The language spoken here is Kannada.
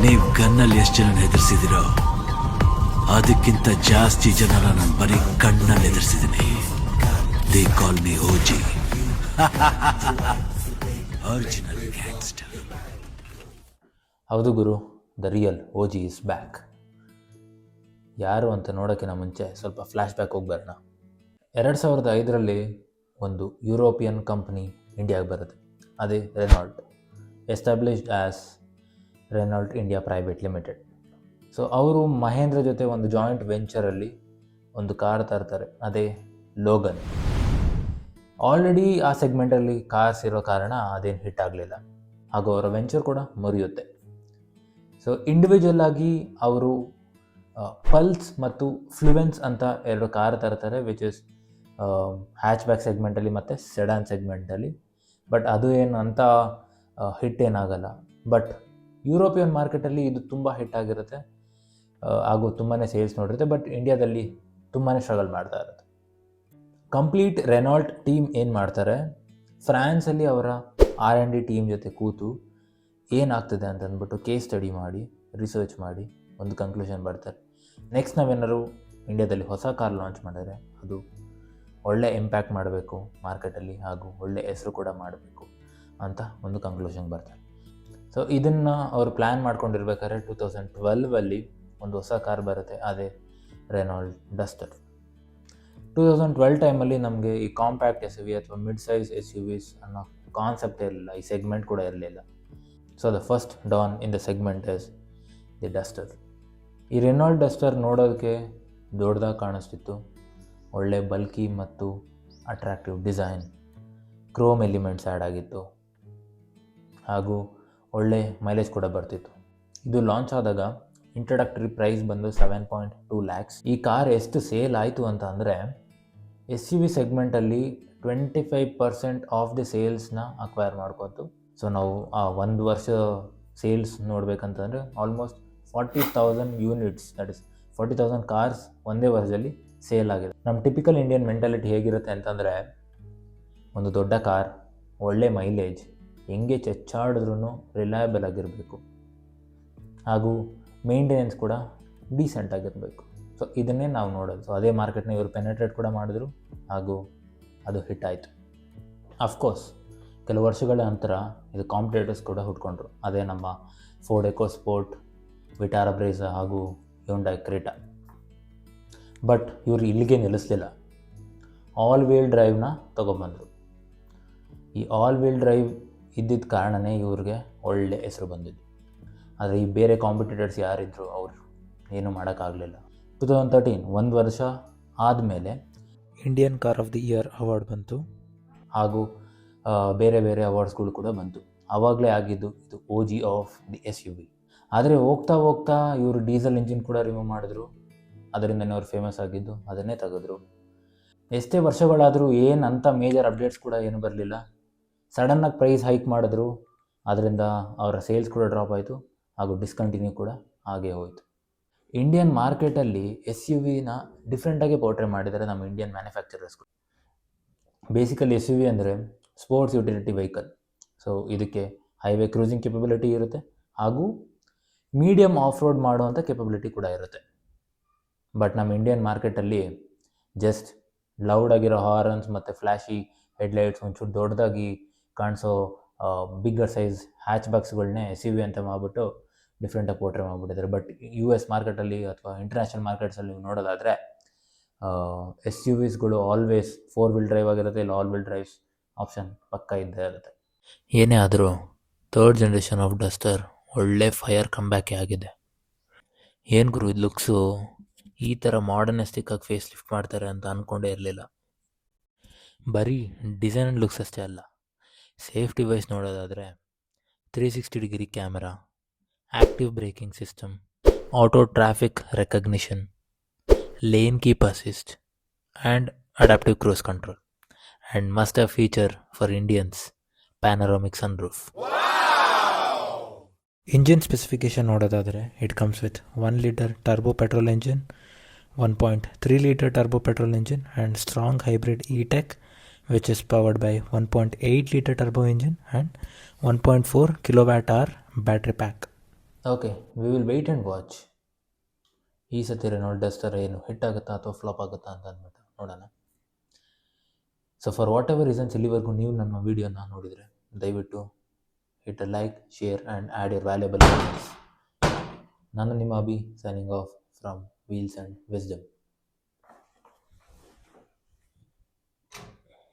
ನೀವು ಗನ್ನಲ್ಲಿ ಎಷ್ಟು ಜನ ಹೆದರ್ಸಿದಿರೋ ಅದಕ್ಕಿಂತ ಜಾಸ್ತಿ ಜನರ ನಾನು ಬರೀ ಕಣ್ಣಲ್ಲಿ ಹೆದರ್ಸಿದ್ದೀನಿ. They call me OG, original gangster. ಹೌದು ಗುರು, the real OG is back. ಯಾರು ಅಂತ ನೋಡೋಕ್ಕಿಂತ ಮುಂಚೆ ಸ್ವಲ್ಪ ಫ್ಲ್ಯಾಶ್ ಬ್ಯಾಕ್ ಹೋಗಿ ಬರೋಣ. 2005 ಒಂದು ಯುರೋಪಿಯನ್ ಕಂಪ್ನಿ ಇಂಡಿಯಾಗೆ ಬರುತ್ತೆ. ಅದೇ Renault, established as Renault India private limited. So ಅವರು ಮಹೇಂದ್ರ ಜೊತೆ ಒಂದು ಜಾಯಿಂಟ್ ವೆಂಚರಲ್ಲಿ ಒಂದು ಕಾರ್ ತರ್ತಾರೆ, ಅದೇ ಲೋಗನ್. ಆಲ್ರೆಡಿ ಆ ಸೆಗ್ಮೆಂಟಲ್ಲಿ ಕಾರ್ಸ್ ಇರೋ ಕಾರಣ ಅದೇನು ಹಿಟ್ ಆಗಲಿಲ್ಲ, ಹಾಗೂ ಅವರ ವೆಂಚರ್ ಕೂಡ ಮುರಿಯುತ್ತೆ. ಸೊ ಇಂಡಿವಿಜುವಲ್ ಆಗಿ ಅವರು ಪಲ್ಸ್ ಮತ್ತು ಫ್ಲುವೆನ್ಸ್ ಅಂತ 2 ಕಾರ್ ತರ್ತಾರೆ, ವಿಚ್ ಇಸ್ ಹ್ಯಾಚ್ ಬ್ಯಾಕ್ ಸೆಗ್ಮೆಂಟಲ್ಲಿ ಮತ್ತು ಸೆಡಾನ್ ಸೆಗ್ಮೆಂಟಲ್ಲಿ. ಬಟ್ ಅದು ಏನು ಅಂತ ಹಿಟ್ ಏನಾಗಲ್ಲ. ಬಟ್ ಯುರೋಪಿಯನ್ ಮಾರ್ಕೆಟಲ್ಲಿ ಇದು ತುಂಬ ಹಿಟ್ ಆಗಿರುತ್ತೆ, ಹಾಗೂ ತುಂಬಾ ಸೇಲ್ಸ್ ನೋಡಿರುತ್ತೆ. ಬಟ್ ಇಂಡಿಯಾದಲ್ಲಿ ತುಂಬಾ ಸ್ಟ್ರಗಲ್ ಮಾಡ್ತಾ ಇರುತ್ತೆ. ಕಂಪ್ಲೀಟ್ ರೆನಾಲ್ಟ್ ಟೀಮ್ ಏನು ಮಾಡ್ತಾರೆ, ಫ್ರಾನ್ಸಲ್ಲಿ ಅವರ R&D ಟೀಮ್ ಜೊತೆ ಕೂತು ಏನಾಗ್ತದೆ ಅಂತ ಅಂದ್ಬಿಟ್ಟು ಕೇಸ್ ಸ್ಟಡಿ ಮಾಡಿ, ರಿಸರ್ಚ್ ಮಾಡಿ ಒಂದು ಕನ್ಕ್ಲೂಷನ್ ಬರ್ತಾರೆ. ನೆಕ್ಸ್ಟ್ ನಾವೇನಾದ್ರು ಇಂಡಿಯಾದಲ್ಲಿ ಹೊಸ ಕಾರ್ ಲಾಂಚ್ ಮಾಡಿದ್ರೆ ಅದು ಒಳ್ಳೆ ಇಂಪ್ಯಾಕ್ಟ್ ಮಾಡಬೇಕು ಮಾರ್ಕೆಟಲ್ಲಿ, ಹಾಗೂ ಒಳ್ಳೆ ಹೆಸರು ಕೂಡ ಮಾಡಬೇಕು ಅಂತ ಒಂದು ಕನ್ಕ್ಲೂಷನ್ಗೆ ಬರ್ತಾರೆ. ಸೊ ಇದನ್ನು ಅವರು ಪ್ಲ್ಯಾನ್ ಮಾಡ್ಕೊಂಡಿರ್ಬೇಕಾದ್ರೆ 2012 ಒಂದು ಹೊಸ ಕಾರ್ ಬರುತ್ತೆ, ಅದೇ ರೆನಾಲ್ಟ್ ಡಸ್ಟರ್. 2012 ಟೈಮಲ್ಲಿ ನಮಗೆ ಈ ಕಾಂಪ್ಯಾಕ್ಟ್ SUV ಅಥವಾ ಮಿಡ್ ಸೈಜ್ SUVs ಅನ್ನೋ ಕಾನ್ಸೆಪ್ಟೇ ಇರಲಿಲ್ಲ, ಈ ಸೆಗ್ಮೆಂಟ್ ಕೂಡ ಇರಲಿಲ್ಲ. So the first Don in the segment is the Duster. ಈ ರೆನಾಲ್ಟ್ ಡಸ್ಟರ್ ನೋಡೋದಕ್ಕೆ ದೊಡ್ಡದಾಗಿ ಕಾಣಿಸ್ತಿತ್ತು, ಒಳ್ಳೆ ಬಲ್ಕಿ ಮತ್ತು attractive design, Chrome elements add ಆಗಿತ್ತು, ಹಾಗೂ ಒಳ್ಳೆ ಮೈಲೇಜ್ ಕೂಡ ಬರ್ತಿತ್ತು. ಇದು ಲಾಂಚ್ ಆದಾಗ ಇಂಟ್ರಡಕ್ಟರಿ ಪ್ರೈಸ್ ಬಂದು 7.2 lakhs. ಈ ಕಾರ್ ಎಷ್ಟು ಸೇಲ್ ಆಯಿತು ಅಂತ ಅಂದರೆ, SUV ಸೆಗ್ಮೆಂಟಲ್ಲಿ 25% ಆಫ್ ದಿ ಸೇಲ್ಸ್ನ ಅಕ್ವೈರ್ ಮಾಡ್ಕೊತು. ಸೊ ನಾವು ಆ 1 ವರ್ಷ ಸೇಲ್ಸ್ ನೋಡಬೇಕಂತಂದರೆ almost 40,000 units, that is 40,000 cars ಒಂದೇ ವರ್ಷದಲ್ಲಿ ಸೇಲ್ ಆಗಿದೆ. ನಮ್ಮ ಟಿಪಿಕಲ್ ಇಂಡಿಯನ್ ಮೆಂಟಾಲಿಟಿ ಹೇಗಿರುತ್ತೆ ಅಂತಂದರೆ, ಒಂದು ದೊಡ್ಡ ಕಾರ್, ಒಳ್ಳೆ ಮೈಲೇಜ್, ಹೆಂಗೆ ಚೆಚ್ಚಾಡಿದ್ರೂ ರಿಲಯಬಲ್ ಆಗಿರಬೇಕು, ಹಾಗೂ ಮೇಂಟೆನೆನ್ಸ್ ಕೂಡ ಡೀಸೆಂಟ್ ಆಗಿರಬೇಕು. ಸೊ ಇದನ್ನೇ ನಾವು ನೋಡೋದು. ಸೊ ಅದೇ ಮಾರ್ಕೆಟ್ನ ಇವರು ಪೆನೆಟ್ರೇಟ್ ಕೂಡ ಮಾಡಿದ್ರು, ಹಾಗೂ ಅದು ಹಿಟ್ ಆಯಿತು. ಅಫ್ಕೋರ್ಸ್ ಕೆಲವು ವರ್ಷಗಳ ನಂತರ ಇದು ಕಾಂಪಿಟೇಟರ್ಸ್ ಕೂಡ ಹುಟ್ಕೊಂಡ್ರು, ಅದೇ ನಮ್ಮ ಫೋರ್ಡ್ ಎಕೋಸ್ಪೋರ್ಟ್, ವಿಟಾರಾ ಬ್ರೇಜಾ ಹಾಗೂ ಹ್ಯುಂಡೈ ಕ್ರೇಟಾ. ಬಟ್ ಇವರು ಇಲ್ಲಿಗೆ ನಿಲ್ಲಿಸಲಿಲ್ಲ, ಆಲ್ ವೀಲ್ ಡ್ರೈವ್ನ ತೊಗೊಬಂದರು. ಈ ಆಲ್ ವೀಲ್ ಡ್ರೈವ್ ಇದ್ದಿದ್ದ ಕಾರಣನೇ ಇವ್ರಿಗೆ ಒಳ್ಳೆ ಹೆಸರು ಬಂದಿದ್ದು. ಆದರೆ ಈ ಬೇರೆ ಕಾಂಪಿಟೇಟರ್ಸ್ ಯಾರಿದ್ರು ಅವರು ಏನೂ ಮಾಡೋಕ್ಕಾಗಲಿಲ್ಲ. 2013 1 ವರ್ಷ ಆದಮೇಲೆ Indian car of the year award ಬಂತು, ಹಾಗೂ ಬೇರೆ ಬೇರೆ ಅವಾರ್ಡ್ಸ್ಗಳು ಕೂಡ ಬಂತು. ಆವಾಗಲೇ ಆಗಿದ್ದು ಇದು OG ಆಫ್ ದಿ SUV. ಆದರೆ ಹೋಗ್ತಾ ಹೋಗ್ತಾ ಇವರು ಡೀಸೆಲ್ ಇಂಜಿನ್ ಕೂಡ ರಿಮೂವ್ ಮಾಡಿದ್ರು, ಅದರಿಂದನೇ ಅವ್ರು ಫೇಮಸ್ ಆಗಿದ್ದು, ಅದನ್ನೇ ತೆಗೆದ್ರು. ಎಷ್ಟೇ ವರ್ಷಗಳಾದರೂ ಏನಂತ ಮೇಜರ್ ಅಪ್ಡೇಟ್ಸ್ ಕೂಡ ಏನು ಬರಲಿಲ್ಲ. ಸಡನ್ನಾಗಿ ಪ್ರೈಸ್ ಹೈಕ್ ಮಾಡಿದ್ರು, ಅದರಿಂದ ಅವರ ಸೇಲ್ಸ್ ಕೂಡ ಡ್ರಾಪ್ ಆಯಿತು, ಹಾಗೂ ಡಿಸ್ಕಂಟಿನ್ಯೂ ಕೂಡ ಹಾಗೇ ಹೋಯಿತು. ಇಂಡಿಯನ್ ಮಾರ್ಕೆಟಲ್ಲಿ SUVನ ಡಿಫ್ರೆಂಟಾಗಿ ಪೋರ್ಟ್ರೇ ಮಾಡಿದ್ದಾರೆ ನಮ್ಮ ಇಂಡಿಯನ್ ಮ್ಯಾನುಫ್ಯಾಕ್ಚರರ್ಸ್ಗಳು. ಬೇಸಿಕಲಿ SUV ಅಂದರೆ ಸ್ಪೋರ್ಟ್ಸ್ ಯುಟಿಲಿಟಿ ವೆಹಿಕಲ್. ಸೊ ಇದಕ್ಕೆ ಹೈವೇ ಕ್ರೂಸಿಂಗ್ ಕೆಪಬಿಲಿಟಿ ಇರುತ್ತೆ, ಹಾಗೂ ಮೀಡಿಯಮ್ ಆಫ್ ರೋಡ್ ಮಾಡುವಂಥ ಕೆಪಬಿಲಿಟಿ ಕೂಡ ಇರುತ್ತೆ. ಬಟ್ ನಮ್ಮ ಇಂಡಿಯನ್ ಮಾರ್ಕೆಟಲ್ಲಿ ಜಸ್ಟ್ ಲೌಡ್ ಆಗಿರೋ ಹಾರನ್ಸ್ ಮತ್ತು ಫ್ಲ್ಯಾಶಿ ಹೆಡ್ಲೈಟ್ಸ್, ಒಂಚೂರು ದೊಡ್ಡದಾಗಿ ಕಾಣಿಸೋ ಬಿಗ್ಗರ್ ಸೈಜ್ ಹ್ಯಾಚ್ ಬ್ಯಾಕ್ಸ್ಗಳನ್ನೇ SUV ಅಂತ ಮಾಡಿಬಿಟ್ಟು ಡಿಫ್ರೆಂಟಾಗಿ ಪೋರ್ಟ್ರೇ ಮಾಡಿಬಿಟ್ಟಿದ್ದಾರೆ. ಬಟ್ US ಮಾರ್ಕೆಟಲ್ಲಿ ಅಥವಾ ಇಂಟರ್ನ್ಯಾಷನಲ್ ಮಾರ್ಕೆಟ್ಸಲ್ಲಿ ನೀವು ನೋಡೋದಾದರೆ SUVಸ್ಗಳು ಆಲ್ವೇಸ್ 4 ವೀಲ್ ಡ್ರೈವ್ ಆಗಿರುತ್ತೆ, ಇಲ್ಲ ಆಲ್ ವೀಲ್ ಡ್ರೈವ್ಸ್ ಆಪ್ಷನ್ ಪಕ್ಕ ಇದ್ದೇ ಇರುತ್ತೆ. ಏನೇ ಆದರೂ 3rd ಜನರೇಷನ್ ಆಫ್ ಡಸ್ಟರ್ ಒಳ್ಳೆ ಫೈರ್ ಕಮ್ಬ್ಯಾಕೇ ಆಗಿದೆ. ಏನು ಗುರು ಇದು ಲುಕ್ಸು, ಈ ಥರ ಮಾಡರ್ನಿಸ್ಟಿಕ್ಕಾಗಿ ಫೇಸ್ ಲಿಫ್ಟ್ ಮಾಡ್ತಾರೆ ಅಂತ ಅಂದ್ಕೊಂಡೇ ಇರಲಿಲ್ಲ. ಬರೀ ಡಿಸೈನ್ ಆ್ಯಂಡ್ ಲುಕ್ಸ್ ಅಷ್ಟೇ ಅಲ್ಲ, ಸೇಫ್ಟಿ ವೈಸ್ ನೋಡೋದಾದರೆ 360 degree camera, active braking system, auto traffic recognition, lane keep assist, and adaptive cruise control, and must have feature for Indians, panoramic sunroof. Engine specification ನೋಡೋದಾದರೆ it comes with 1 litre turbo petrol engine, 1.3 litre turbo petrol engine, and strong hybrid E-Tech which is powered by 1.8 liter turbo engine and 1.4 kilowatt hour battery pack. Okay, we will weight and watch. ಈ ಸತಿ ರೆನಾಲ್ಡ್ ಡಸ್ಟರ್ ಏನು ಹಿಟ್ ಆಗುತ್ತಾ ಅಥವಾ ಫ್ಲಾಪ್ ಆಗುತ್ತಾ ಅಂತ ಅಂದ್ಬಿಟ್ಟು ನೋಡೋಣ. So for what ever reasons ಇಲ್ಲಿವರೆಗೂ ನೀವು ನಮ್ಮ ವೀಡಿಯೋನ ನೋಡಿದರೆ ದಯವಿಟ್ಟು hit a like, share and add your valuable comments. ನಾನು ನಿಮ್ಮ Abhi signing off from wheels and wisdom.